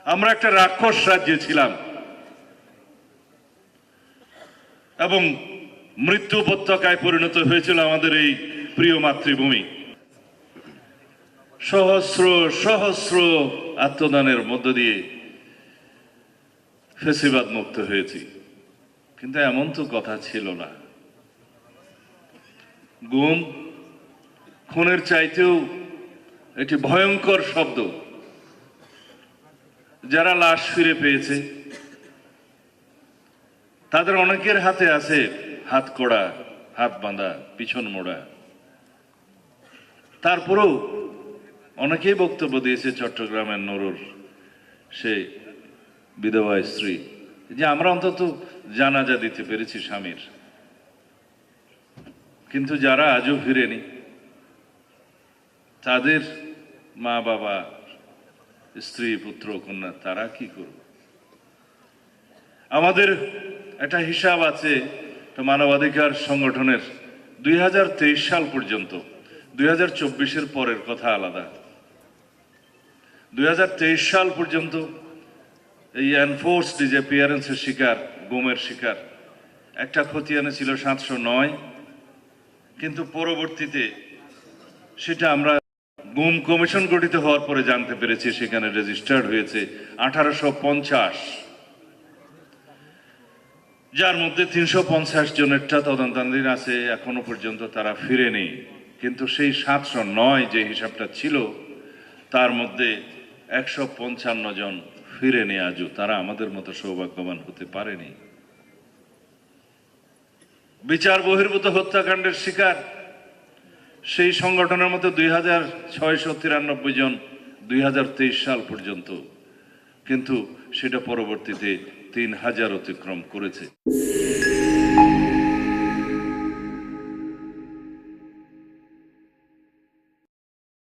আমরা একটা রাক্ষস রাজ্যে ছিলাম এবং মৃত্যু উপত্যকায় পরিণত হয়েছিল আমাদের এই প্রিয় মাতৃভূমি। সহস্র সহস্র আত্মদানের মধ্য দিয়ে ফেসিবাদ মুক্ত হয়েছি, কিন্তু এমন তো কথা ছিল না। গুম খুনের চাইতেও একটি ভয়ঙ্কর শব্দ। যারা লাশ ফিরে পেয়েছে তাদের অনেকের হাতে আছে হাত কড়া, হাত বাঁধা, পিছন মোড়া। তারপরেও অনেকেই বক্তব্য দিয়েছে, চট্টগ্রামের নরুর সে বিধবা স্ত্রী, যে আমরা অন্তত জানাজা দিতে পেরেছি স্বামীর। কিন্তু যারা আজও ফিরেনি তাদের মা বাবা, স্ত্রী, পুত্র, কন্যা, তারা কি করবে? আমাদের একটা হিসাব আছে মানবাধিকার সংগঠনের, 2023 সাল পর্যন্ত, 2024-এর পরের কথা আলাদা। 2023 সাল পর্যন্ত এই এনফোর্স ডিসঅ্যাপিয়ারেন্সের শিকার, গুমের শিকার একটা খতিয়ানে ছিল 709, কিন্তু পরবর্তীতে সেটা আমরা গুম কমিশন গঠিত হওয়ার পরে জানতে পেরেছি সেখানে রেজিস্টার্ড হয়েছে 1850, যার মধ্যে 350 জনেরটা তদন্তাধীন আছে, এখনো পর্যন্ত তারা ফিরেনি। কিন্তু সেই 709 যে হিসাবটা ছিল তার মধ্যে 155 জন ফিরেনি আজও। তারা আমাদের মতো সৌভাগ্যবান হতে পারেনি। বিচার বহির্ভূত হত্যাকাণ্ডের শিকার সেই সংগঠনের মতো 2693 জন 2023 সাল পর্যন্ত, কিন্তু সেটা পরবর্তীতে 3000 অতিক্রম করেছে।